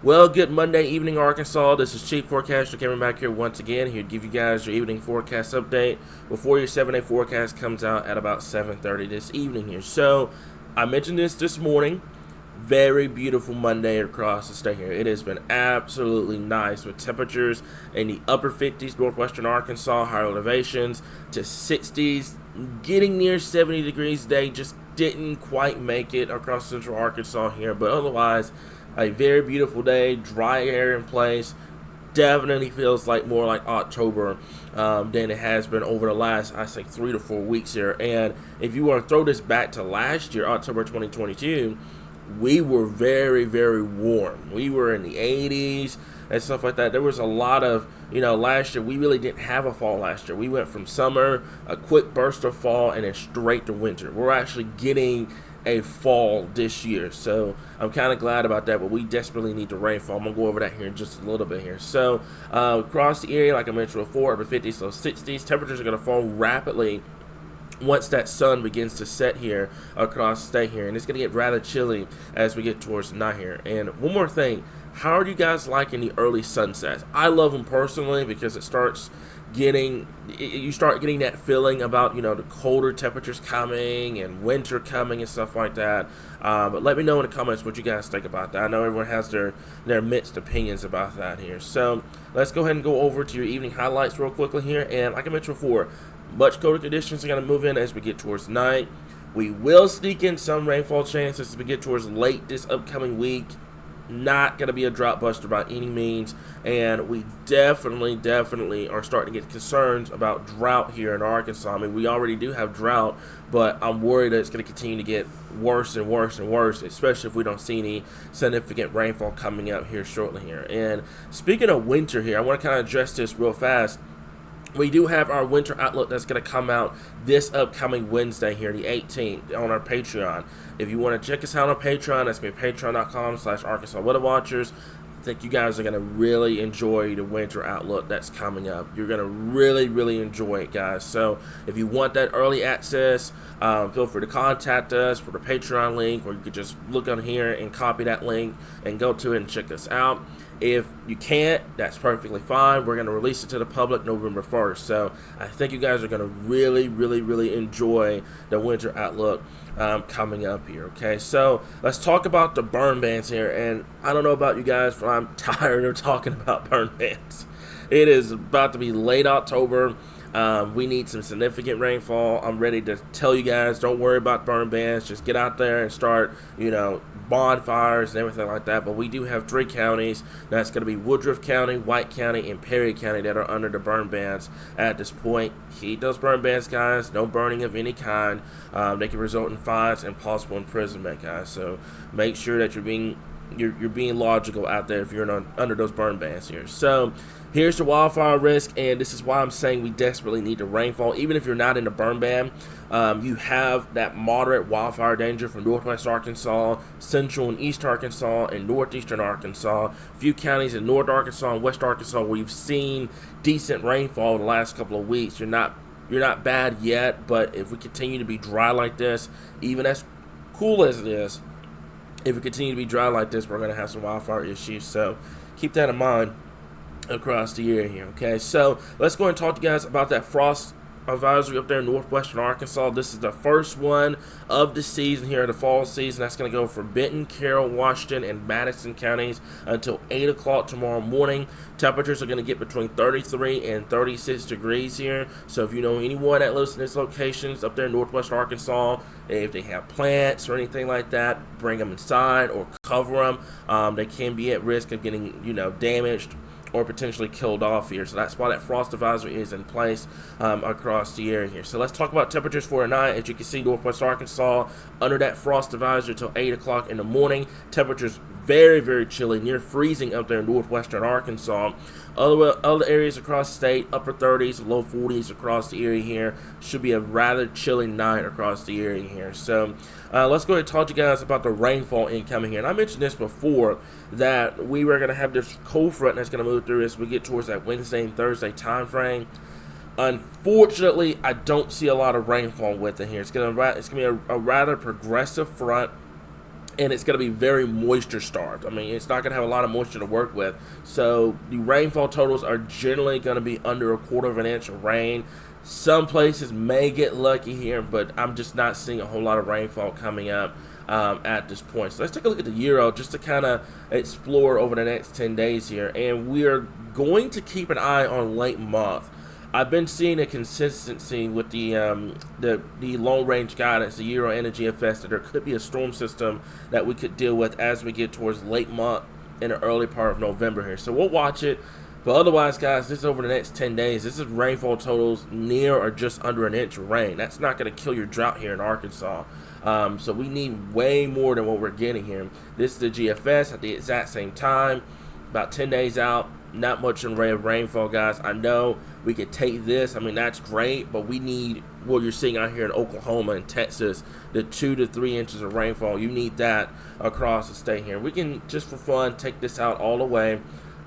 Well, good Monday evening, Arkansas. This is Chief Forecaster coming back here once again here to give you guys your evening forecast update before your 7-day forecast comes out at about 7:30 this evening here. So, I mentioned this morning. Very beautiful Monday across the state here. It has been absolutely nice with temperatures in the upper 50s, northwestern Arkansas, higher elevations to 60s, getting near 70 degrees today. Just didn't quite make it across central Arkansas here, but otherwise, a very beautiful day, dry air in place. Definitely feels like more like October than it has been over the last, I think, 3 to 4 weeks here. And if you want to throw this back to last year, October 2022, we were very, very warm. We were in the 80s and stuff like that. There was a lot of, last year, we really didn't have a fall last year. We went from summer, a quick burst of fall, and then straight to winter. We're actually getting a fall this year, so I'm kind of glad about that, but we desperately need the rainfall. I'm going to go over that here in just a little bit here. So across the area, like I mentioned before, upper 50s, low 60s, temperatures are going to fall rapidly once that sun begins to set here across the state here, and it's going to get rather chilly as we get towards night here. And one more thing, how are you guys liking the early sunsets? I love them personally because you start getting that feeling about the colder temperatures coming and winter coming and stuff like that. But let me know in the comments what you guys think about that. I know everyone has their mixed opinions about that here. So let's go ahead and go over to your evening highlights real quickly here. And like I mentioned before, much colder conditions are going to move in as we get towards night. We will sneak in some rainfall chances as we get towards late this upcoming week. Not going to be a drought buster by any means, and we definitely are starting to get concerns about drought here in Arkansas. I mean, we already do have drought, but I'm worried that it's going to continue to get worse and worse and worse, especially if we don't see any significant rainfall coming up here shortly here. And speaking of winter here, I want to kind of address this real fast. We do have our winter outlook that's going to come out this upcoming Wednesday here, the 18th, on our Patreon. If you want to check us out on Patreon, that's going to be patreon.com/Arkansas Weather Watchers. I think you guys are going to really enjoy the winter outlook that's coming up. You're going to really enjoy it, guys. So if you want that early access, feel free to contact us for the Patreon link, or you could just look on here and copy that link and go to it and check us out. If you can't, that's perfectly fine. We're going to release it to the public November 1st. So I think you guys are going to really enjoy the winter outlook coming up here. Okay, so let's talk about the burn bans here. And I don't know about you guys, but I'm tired of talking about burn bans. It is about to be late October. We need some significant rainfall. I'm ready to tell you guys, don't worry about burn bans. Just get out there and start, bonfires and everything like that. But we do have 3 counties. That's going to be Woodruff County, White County, and Perry County that are under the burn bans at this point. Heed those burn bans, guys. No burning of any kind. They can result in fines and possible imprisonment, guys. So make sure that you're being logical out there if you're under those burn bans here. So here's the wildfire risk, and this is why I'm saying we desperately need the rainfall. Even if you're not in the burn ban, you have that moderate wildfire danger from northwest Arkansas, central and east Arkansas, and northeastern Arkansas. A few counties in north Arkansas and west Arkansas where you've seen decent rainfall the last couple of weeks. You're not bad yet, but if we continue to be dry like this, even as cool as it is, if we continue to be dry like this, we're going to have some wildfire issues. So keep that in mind across the area here. Okay, so let's go and talk to you guys about that frost advisory up there in northwestern Arkansas. This is the first one of the season here, the fall season. That's going to go for Benton, Carroll, Washington, and Madison counties until 8 o'clock tomorrow morning. Temperatures are going to get between 33 and 36 degrees here. So if you know anyone that lives in these locations up there in northwest Arkansas, if they have plants or anything like that, bring them inside or cover them. They can be at risk of getting damaged or potentially killed off here. So that's why that frost advisory is in place across the area here. So let's talk about temperatures for tonight. As you can see, northwest Arkansas under that frost advisory until 8 o'clock in the morning. Temperatures very chilly, near freezing up there in northwestern Arkansas. Other areas across the state, upper 30s, low 40s across the area here. Should be a rather chilly night across the area here. So let's go ahead and talk to you guys about the rainfall incoming here. And I mentioned this before, that we were going to have this cold front that's going to move through as we get towards that Wednesday and Thursday time frame. Unfortunately, I don't see a lot of rainfall with it here. It's going to be a rather progressive front. and it's going to be very moisture starved. I mean, it's not going to have a lot of moisture to work with. So the rainfall totals are generally going to be under a quarter of an inch of rain. Some places may get lucky here, but I'm just not seeing a whole lot of rainfall coming up at this point. So let's take a look at the Euro just to kind of explore over the next 10 days here. And we are going to keep an eye on late month. I've been seeing a consistency with the long range guidance, the Euro and the GFS, that there could be a storm system that we could deal with as we get towards late month in the early part of November here. So we'll watch it. But otherwise, guys, this is over the next 10 days. This is rainfall totals near or just under an inch of rain. That's not going to kill your drought here in Arkansas. So we need way more than what we're getting here. This is the GFS at the exact same time, about 10 days out. Not much in the way of rainfall, guys. I know we could take this. I mean, that's great, but we need what you're seeing out here in Oklahoma and Texas, the 2 to 3 inches of rainfall. You need that across the state here. We can, just for fun, take this out all the way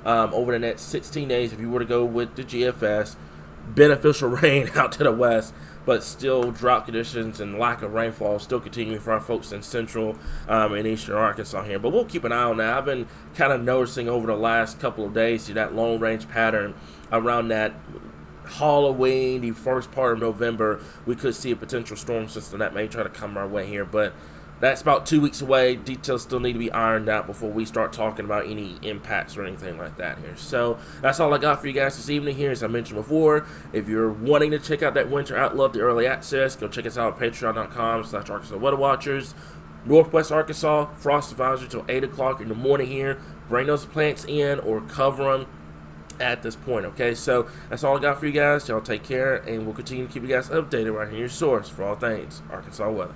over the next 16 days if you were to go with the GFS. Beneficial rain out to the west, but still drought conditions and lack of rainfall still continuing for our folks in central and eastern Arkansas here. But we'll keep an eye on that. I've been kind of noticing over the last couple of days that long range pattern around that Halloween, the first part of November. We could see a potential storm system that may try to come our way here, but that's about 2 weeks away. Details still need to be ironed out before we start talking about any impacts or anything like that here. So that's all I got for you guys this evening here. As I mentioned before, if you're wanting to check out that winter outlook, the early access, go check us out at patreon.com/Arkansas Weather Watchers. Northwest Arkansas, frost advisory till 8 o'clock in the morning here. Bring those plants in or cover them at this point, okay? So that's all I got for you guys. Y'all take care, and we'll continue to keep you guys updated right here, your source for all things Arkansas weather.